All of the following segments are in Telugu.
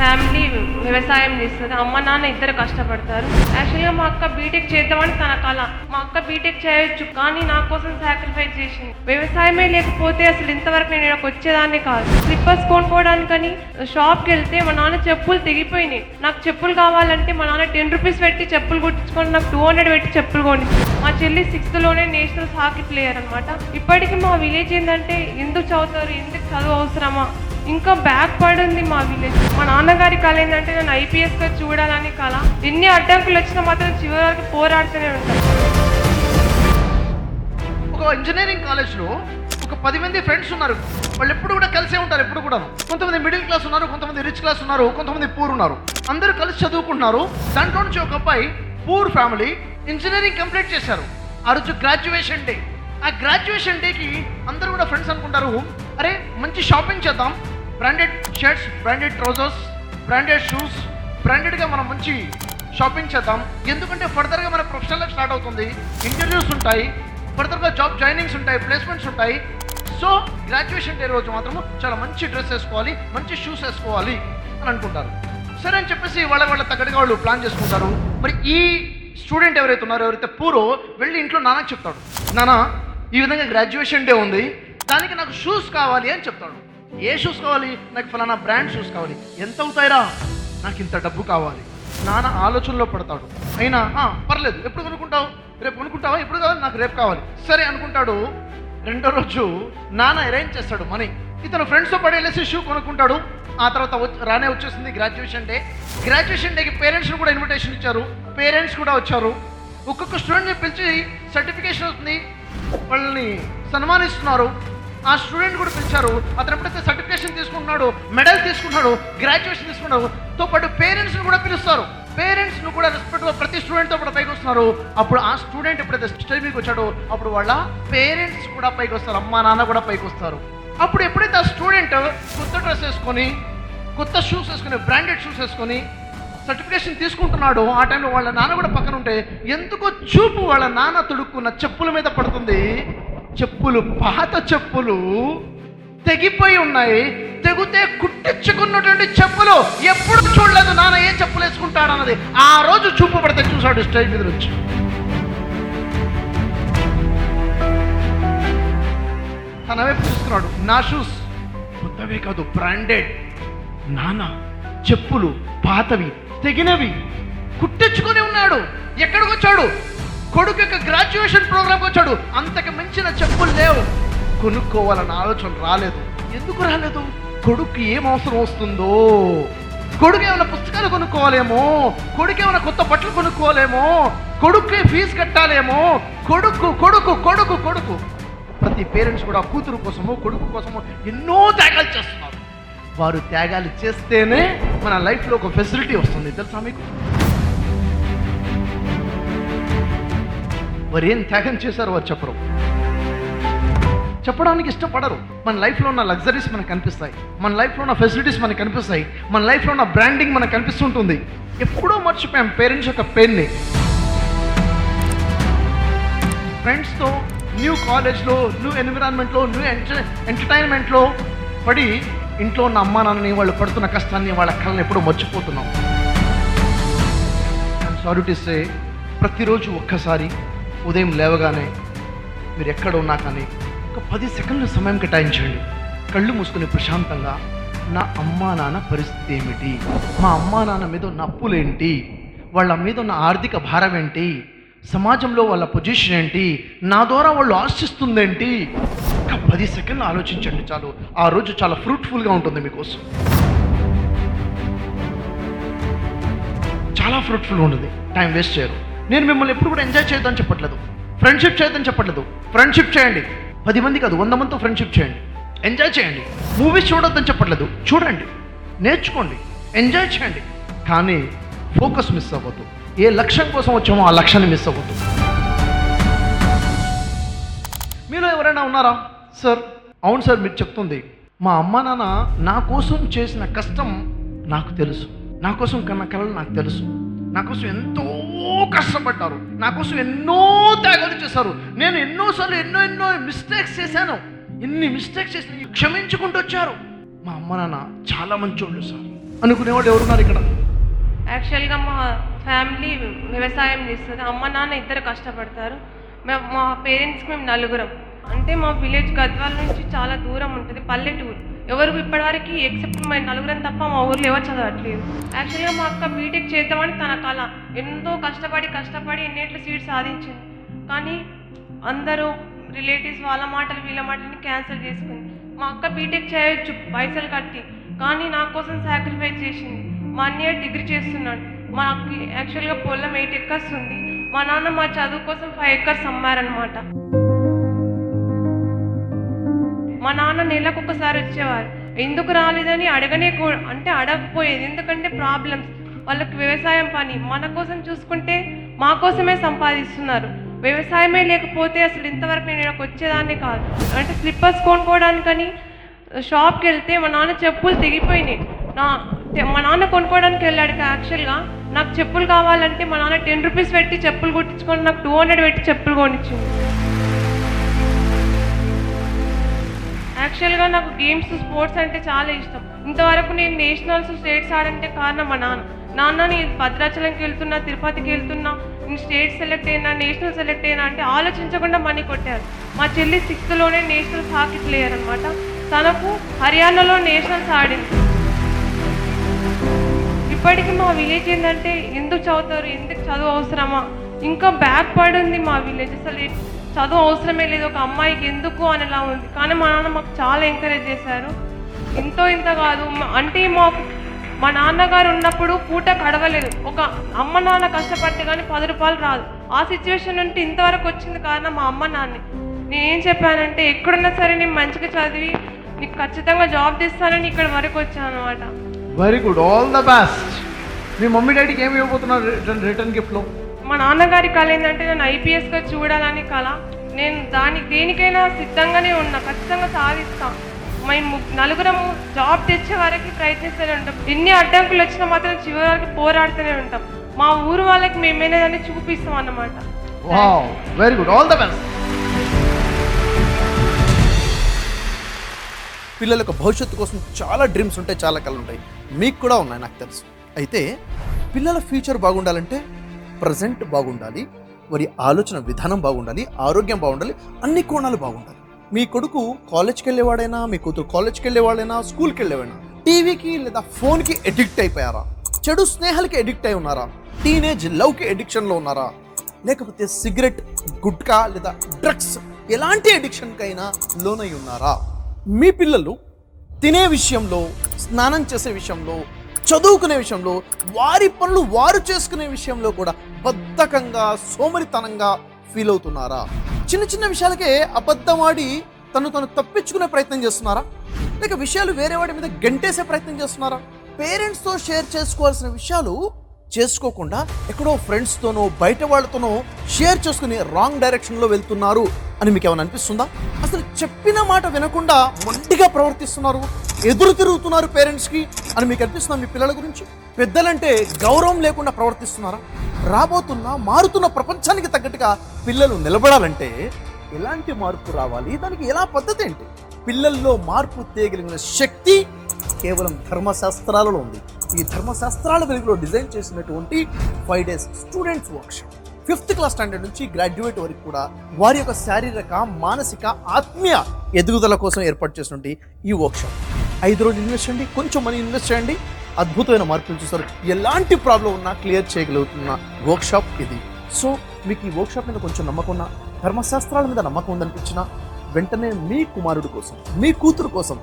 ఫ్యామిలీ వ్యవసాయం చేస్తుంది. అమ్మ నాన్న ఇద్దరు కష్టపడతారు. యాక్చువల్గా మా అక్క బీటెక్ చేద్దామని తన కళ. మా అక్క బీటెక్ చేయొచ్చు, కానీ నా కోసం సాక్రిఫైస్ చేసింది. వ్యవసాయమే లేకపోతే అసలు ఇంతవరకు నేను ఇక్కడికి వచ్చేదాన్ని కాదు. స్లిప్పర్స్ కొనుక్కోవడానికని షాప్కి వెళ్తే మా నాన్న చెప్పులు తెగిపోయినాయి. నాకు చెప్పులు కావాలంటే మా నాన్న 10 రూపీస్ పెట్టి చెప్పులు కుట్టించుకొని నాకు 200 పెట్టి చెప్పులు కొని. మా చెల్లి 6th లోనే నేషనల్ హాకీ ప్లేయర్ అనమాట. ఇప్పటికీ మా విలేజ్ ఏంటంటే ఎందుకు చదువుతారు, ఎందుకు చదువు అవసరమా, ఇంకా బ్యాక్ పడింది మా విలేజ్. మా నాన్నగారి కళ ఏంటంటే నేను IPSగా చూడాలని కళ. ఎన్ని అడ్డంకులు వచ్చినా మాత్రం చివరి వరకు పోరాడుతూనే ఉంటాను. ఒక ఇంజనీరింగ్ కాలేజ్లో ఒక 10 మంది ఫ్రెండ్స్ ఉన్నారు. వాళ్ళు ఎప్పుడు కూడా కలిసే ఉంటారు. ఎప్పుడు కూడా కొంతమంది మిడిల్ క్లాస్ ఉన్నారు, కొంతమంది రిచ్ క్లాస్ ఉన్నారు, కొంతమంది పూర్ ఉన్నారు. అందరూ కలిసి చదువుకుంటున్నారు. దాంట్లో నుంచి ఒక అబ్బాయి పూర్ ఫ్యామిలీ ఇంజనీరింగ్ కంప్లీట్ చేశారు. ఆ రోజు గ్రాడ్యుయేషన్ డే. ఆ గ్రాడ్యుయేషన్ డేకి అందరూ కూడా ఫ్రెండ్స్ అనుకుంటారు, అరే మంచి షాపింగ్ చేద్దాం, branded shirts, branded trousers, branded shoes, బ్రాండెడ్గా మనం మంచి షాపింగ్ చేద్దాం. ఎందుకంటే ఫర్దర్గా మన ప్రొఫెషనల్ లైఫ్ స్టార్ట్ అవుతుంది, ఇంటర్వ్యూస్ ఉంటాయి, ఫర్దర్గా జాబ్ జాయినింగ్స్ ఉంటాయి, ప్లేస్మెంట్స్ ఉంటాయి. సో గ్రాడ్యుయేషన్ డే రోజు మాత్రము చాలా మంచి డ్రెస్ వేసుకోవాలి, మంచి షూస్ వేసుకోవాలి అని అనుకుంటారు. సరే అని చెప్పేసి వాళ్ళ తగ్గట్టుగా వాళ్ళు ప్లాన్ చేసుకుంటారు. మరి ఈ స్టూడెంట్ ఎవరైతే ఉన్నారో, ఎవరైతే పూరో, వెళ్ళి ఇంట్లో నాన్నకి చెప్తాడు, నాన్న ఈ విధంగా గ్రాడ్యుయేషన్ డే ఉంది, దానికి నాకు షూస్ కావాలి అని చెప్తాడు. ఏ షూస్ కావాలి? నాకు ఫలానా బ్రాండ్ షూస్ కావాలి. ఎంత అవుతాయిరా? నాకు ఇంత డబ్బు కావాలి. నాన్న ఆలోచనలో పడతాడు. అయినా పర్లేదు, ఎప్పుడు కొనుక్కుంటావు? రేపు కొనుక్కుంటావా? ఎప్పుడు కావాలి? నాకు రేపు కావాలి. సరే అనుకుంటాడు. రెండో రోజు నాన్న అరేంజ్ చేస్తాడు మనీ. ఇతను ఫ్రెండ్స్తో పడేసి షూ కొనుక్కుంటాడు. ఆ తర్వాత రానే వచ్చేసింది గ్రాడ్యుయేషన్ డే. గ్రాడ్యుయేషన్ డేకి పేరెంట్స్ని కూడా ఇన్విటేషన్ ఇచ్చారు. పేరెంట్స్ కూడా వచ్చారు. ఒక్కొక్క స్టూడెంట్ని పిలిచి సర్టిఫికేషన్ వస్తుంది, వాళ్ళని సన్మానిస్తున్నారు. ఆ స్టూడెంట్ కూడా పిలిచారు. అతను ఎప్పుడైతే సర్టిఫికేషన్ తీసుకుంటున్నాడు, మెడల్ తీసుకుంటున్నాడు, గ్రాడ్యుయేషన్ తీసుకున్నాడు, తో పాటు పేరెంట్స్ని కూడా పిలుస్తారు. పేరెంట్స్ను కూడా రెస్పెక్ట్గా ప్రతి స్టూడెంట్తో కూడా పైకి వస్తున్నారు. అప్పుడు ఆ స్టూడెంట్ ఎప్పుడైతే స్టేజ్ మీదకి వచ్చాడో అప్పుడు వాళ్ళ పేరెంట్స్ కూడా పైకి వస్తారు, అమ్మా నాన్న కూడా పైకి వస్తారు. అప్పుడు ఎప్పుడైతే ఆ స్టూడెంట్ కొత్త డ్రెస్ వేసుకొని, కొత్త షూస్ వేసుకొని, బ్రాండెడ్ షూస్ వేసుకొని సర్టిఫికేషన్ తీసుకుంటున్నాడు, ఆ టైంలో వాళ్ళ నాన్న కూడా పక్కన ఉంటే ఎందుకో చూపు వాళ్ళ నాన్న తొడుక్కున్న చెప్పుల మీద పడుతుంది. చెప్పులు పాత చెప్పులు తెగిపోయి ఉన్నాయి. తెగితే కుట్టించుకున్నటువంటి చెప్పులు ఎప్పుడు చూడలేదు నాన్న ఏ చెప్పులు వేసుకుంటాడు అన్నది. ఆ రోజు చూపు పడితే చూశాడు స్టేజ్ మీద నుంచి. తన వైపు చూసుకున్నాడు. నా షూస్ కొత్తవే కాదు, బ్రాండెడ్. నాన్న చెప్పులు పాతవి, తెగినవి, కుట్టించుకొని ఉన్నాడు. ఎక్కడికి వచ్చాడు? కొడుకు యొక్క గ్రాడ్యుయేషన్ ప్రోగ్రామ్కి వచ్చాడు. అంతకు మించిన చెప్పులు లేవు. కొనుక్కోవాలన్న ఆలోచన రాలేదు. ఎందుకు రాలేదు? కొడుకు ఏం అవసరం వస్తుందో, కొడుకు ఏమైనా పుస్తకాలు కొనుక్కోవాలేమో, కొడుకు ఏమైనా కొత్త బట్టలు కొనుక్కోవాలేమో, కొడుకు ఫీజు కట్టాలేమో. కొడుకు కొడుకు కొడుకు కొడుకు ప్రతి పేరెంట్స్ కూడా కూతురు కోసమో కొడుకు కోసమో ఎన్నో త్యాగాలు చేస్తున్నారు. వారు త్యాగాలు చేస్తేనే మన లైఫ్లో ఒక ఫెసిలిటీ వస్తుంది. తెలుసా మీకు? వారు ఏం త్యాగం చేశారో వారు చెప్పరు, చెప్పడానికి ఇష్టపడరు. మన లైఫ్లో ఉన్న లగ్జరీస్ మనకు కనిపిస్తాయి, మన లైఫ్లో ఉన్న ఫెసిలిటీస్ మనకు కనిపిస్తాయి, మన లైఫ్లో ఉన్న బ్రాండింగ్ మనకు కనిపిస్తుంటుంది. ఎప్పుడో మర్చిపోయాం పేరెంట్స్ యొక్క పెయిన్ని. ఫ్రెండ్స్తో న్యూ కాలేజ్లో, న్యూ ఎన్విరాన్మెంట్లో, న్యూ ఎంటర్టైన్మెంట్లో పడి ఇంట్లో ఉన్న అమ్మా నాన్నని, వాళ్ళు పడుతున్న కష్టాన్ని, వాళ్ళ కళని ఎప్పుడూ మర్చిపోతున్నాం. సారీ టు సే, ప్రతిరోజు ఒక్కసారి ఉదయం లేవగానే మీరు ఎక్కడ ఉన్నా కానీ ఒక 10 సెకండ్ల సమయం కేటాయించండి. కళ్ళు మూసుకుని ప్రశాంతంగా, నా అమ్మా నాన్న పరిస్థితి ఏమిటి, మా అమ్మా నాన్న మీద ఉన్న అప్పులేంటి, వాళ్ళ మీద ఉన్న ఆర్థిక భారం ఏంటి, సమాజంలో వాళ్ళ పొజిషన్ ఏంటి, నా ద్వారా వాళ్ళు ఆశిస్తుందేంటి. ఒక 10 సెకండ్లు ఆలోచించండి చాలు. ఆ రోజు చాలా ఫ్రూట్ఫుల్గా ఉంటుంది మీకోసం, చాలా ఫ్రూట్ఫుల్గా ఉంటుంది. టైం వేస్ట్ చేయరు. నేను మిమ్మల్ని ఎప్పుడు కూడా ఎంజాయ్ చేయొద్దని చెప్పట్లేదు, ఫ్రెండ్షిప్ చేయొద్దని చెప్పట్లేదు. ఫ్రెండ్షిప్ చేయండి, 10 మంది కాదు 100 మందితో ఫ్రెండ్షిప్ చేయండి, ఎంజాయ్ చేయండి. మూవీస్ చూడొద్దని చెప్పట్లేదు, చూడండి, నేర్చుకోండి, ఎంజాయ్ చేయండి. కానీ ఫోకస్ మిస్ అవ్వద్దు. ఏ లక్ష్యం కోసం వచ్చామో ఆ లక్ష్యాన్ని మిస్ అవ్వద్దు. మీలో ఎవరైనా ఉన్నారా? సార్, అవును సార్, మీరు చెప్తుంది మా అమ్మ నాన్న నా కోసం చేసిన కష్టం నాకు తెలుసు, నా కోసం కన్న కలలు నాకు తెలుసు, నా కోసం ఎంతో కష్టపడ్డారు, నా కోసం ఎన్నో త్యాగాలు చేశారు. నేను ఎన్నోసార్లు ఎన్నో మిస్టేక్స్ చేశాను. ఎన్ని మిస్టేక్స్ చేసి క్షమించుకుంటూ వచ్చారు. మా అమ్మ నాన్న చాలా మంచోళ్ళు సార్, అనుకునేవాళ్ళు ఎవరున్నారు ఇక్కడ? యాక్చువల్గా మా ఫ్యామిలీ వ్యవసాయం చేస్తుంది. అమ్మ నాన్న ఇద్దరు కష్టపడతారు. మా పేరెంట్స్కి మేము నలుగురం. అంటే మా విలేజ్ గద్వాల నుంచి చాలా దూరం ఉంటుంది, పల్లెటూరు. ఎవరు ఇప్పటివరకు ఎక్సెప్ట్ మా నలుగురం తప్ప మా ఊర్లో ఎవరు చదవట్లేదు. యాక్చువల్గా మా అక్క బీటెక్ చేద్దామని తన కళ. ఎంతో కష్టపడి ఎన్నేట్లు సీట్ సాధించింది. కానీ అందరూ రిలేటివ్స్ వాళ్ళ మాటలు వీళ్ళ మాటలని క్యాన్సిల్ చేసుకుంది. మా అక్క బీటెక్ చేయొచ్చు పైసలు కట్టి, కానీ నా కోసం సాక్రిఫైస్ చేసింది. మా అన్నయ్య డిగ్రీ చేస్తున్నాడు. మాకు యాక్చువల్గా పొలం 8 acres ఉంది. మా నాన్న మా చదువు కోసం 5 acres అమ్మారనమాట. మా నాన్న నెలకు ఒకసారి వచ్చేవారు. ఎందుకు రాలేదని అడగకపోయేది. ఎందుకంటే ప్రాబ్లమ్స్, వాళ్ళకి వ్యవసాయం పని. మన కోసం చూసుకుంటే మా కోసమే సంపాదిస్తున్నారు. వ్యవసాయమే లేకపోతే అసలు ఇంతవరకు నేను ఇక్కడికి వచ్చేదాన్ని కాదు. అంటే స్లిప్పర్స్ కొనుక్కోవడానికని షాప్కి వెళ్తే మా నాన్న చెప్పులు తెగిపోయినాయి. మా నాన్న కొనుక్కోవడానికి వెళ్ళాడు. యాక్చువల్గా నాకు చెప్పులు కావాలంటే మా నాన్న 10 rupees పెట్టి చెప్పులు కుట్టించుకొని నాకు 200 పెట్టి చెప్పులు కొనిచ్చింది. యాక్చువల్గా నాకు గేమ్స్ స్పోర్ట్స్ అంటే చాలా ఇష్టం. ఇంతవరకు నేను నేషనల్స్ స్టేట్స్ ఆడంటే కారణం మా నాన్న నేను భద్రాచలంకి వెళ్తున్నా, తిరుపతికి వెళ్తున్నా, నేను స్టేట్ సెలెక్ట్ అయినా, నేషనల్ సెలెక్ట్ అయినా అంటే ఆలోచించకుండా మనీ కొట్టారు. మా చెల్లి 6th లోనే నేషనల్స్ హాకీ ప్లేయర్ అనమాట. తనకు హర్యానాలో నేషనల్స్ ఆడింది. ఇప్పటికీ మా విలేజ్ ఏంటంటే ఎందుకు చదువుతారు, ఎందుకు చదువు అవసరమా, ఇంకా బ్యాక్ పడి ఉంది మా విలేజ్. అసలు చదువు అవసరమే లేదు ఒక అమ్మాయికి ఎందుకు అనేలా ఉంది. కానీ మా నాన్న మాకు చాలా ఎంకరేజ్ చేశారు. ఇంత కాదు అంటే మా నాన్నగారు ఉన్నప్పుడు పూట గడవలేదు. ఒక అమ్మ నాన్న కష్టపడితే కానీ 10 రూపాయలు రాదు. ఆ సిచ్యువేషన్ నుండి ఇంతవరకు వచ్చింది కారణం మా అమ్మ నాన్నే. నేనేం చెప్పానంటే ఎక్కడున్నా సరే నేను మంచిగా చదివి నీకు ఖచ్చితంగా జాబ్ తెస్తానని ఇక్కడ వరకు వచ్చాను అనమాట. Very good, all the best. Me mummy డాడీకి ఏమి ఇవ్వబోతున్నారు రిటర్న్ గిఫ్ట్లో? మా నాన్నగారి కళ ఏంటంటే నేను IPSగా చూడాలని కళ. నేను దేనికైనా సిద్ధంగానే ఉన్నా, ఖచ్చితంగా సాధిస్తాం. మేము నలుగురము జాబ్ తెచ్చే వరకు ప్రయత్నిస్తూనే ఉంటాం. ఎన్ని అడ్డంకులు వచ్చినా మాత్రం చివరి వరకు పోరాడుతూనే ఉంటాం. మా ఊరు వాళ్ళకి మేమేనదని చూపిస్తాం అన్నమాట. Very good, all the best. పిల్లలకు భవిష్యత్తు కోసం చాలా డ్రీమ్స్ ఉంటాయి, చాలా కళలు ఉంటాయి. మీకు కూడా ఉన్నాయి నాకు తెలుసు. అయితే పిల్లల ఫ్యూచర్ బాగుండాలంటే ప్రజెంట్ బాగుండాలి, వారి ఆలోచన విధానం బాగుండాలి, ఆరోగ్యం బాగుండాలి, అన్ని కోణాలు బాగుండాలి. మీ కొడుకు కాలేజ్కి వెళ్ళేవాడైనా, మీ కూతురు కాలేజ్కి వెళ్ళేవాడైనా, స్కూల్కి వెళ్ళేవాడైనా టీవీకి లేదా ఫోన్కి ఎడిక్ట్ అయిపోయారా? చెడు స్నేహాలకి ఎడిక్ట్ అయి ఉన్నారా? టీనేజ్ లవ్కి ఎడిక్షన్లో ఉన్నారా? లేకపోతే సిగరెట్, గుట్కా లేదా డ్రగ్స్ ఎలాంటి ఎడిక్షన్కైనా లోనై ఉన్నారా? మీ పిల్లలు తినే విషయంలో, స్నానం చేసే విషయంలో, చదువుకునే విషయంలో, వారి పనులు వారు చేసుకునే విషయంలో కూడా బద్ధకంగా, సోమరితనంగా ఫీల్ అవుతున్నారా? చిన్న చిన్న విషయాలకే అబద్ధమాడి తను తప్పించుకునే ప్రయత్నం చేస్తున్నారా? లేక విషయాలు వేరే వాడి మీద గంటేసే ప్రయత్నం చేస్తున్నారా? పేరెంట్స్తో షేర్ చేసుకోవాల్సిన విషయాలు చేసుకోకుండా ఎక్కడో ఫ్రెండ్స్తోనో బయట వాళ్ళతోనో షేర్ చేసుకుని రాంగ్ డైరెక్షన్లో వెళ్తున్నారు అని మీకు ఏమైనా అనిపిస్తుందా? అసలు చెప్పిన మాట వినకుండా మొండిగా ప్రవర్తిస్తున్నారు, ఎదురు తిరుగుతున్నారు పేరెంట్స్కి అని మీకు అనిపిస్తుందా? మీ పిల్లల గురించి పెద్దలంటే గౌరవం లేకుండా ప్రవర్తిస్తున్నారా? మారుతున్న ప్రపంచానికి తగ్గట్టుగా పిల్లలు నిలబడాలంటే ఎలాంటి మార్పు రావాలి, దానికి ఎలా పద్ధతి ఏంటి? పిల్లల్లో మార్పు తేగలిగిన శక్తి కేవలం ధర్మశాస్త్రాలలో ఉంది. ఈ ధర్మశాస్త్రాల వెలుగులో డిజైన్ చేసినటువంటి 5 days students workshop 5th class standard నుంచి గ్రాడ్యుయేట్ వరకు కూడా వారి యొక్క శారీరక, మానసిక, ఆత్మీయ ఎదుగుదల కోసం ఏర్పాటు చేసినటువంటి ఈ వర్క్షాప్ 5 రోజులు ఇన్వెస్ట్ చేయండి, కొంచెం మనీ ఇన్వెస్ట్ చేయండి, అద్భుతమైన మార్పులు చూస్తారు. ఎలాంటి ప్రాబ్లం ఉన్నా క్లియర్ చేయగలుగుతున్న వర్క్షాప్ ఇది. సో మీకు ఈ వర్క్షాప్ మీద కొంచెం నమ్మకం ఉన్నా, ధర్మశాస్త్రాల మీద నమ్మకం ఉందనిపించినా వెంటనే మీ కుమారుడు కోసం, మీ కూతురు కోసం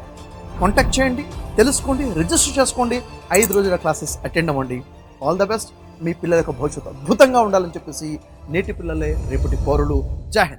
కాంటాక్ట్ చేయండి, తెలుసుకోండి, రిజిస్టర్ చేసుకోండి, 5 రోజుల క్లాసెస్ అటెండ్ అవ్వండి. All the best. మీ పిల్లల యొక్క భవిష్యత్తు అద్భుతంగా ఉండాలని చెప్పేసి నేటి పిల్లలే రేపటి పౌరులు. జై హింద్.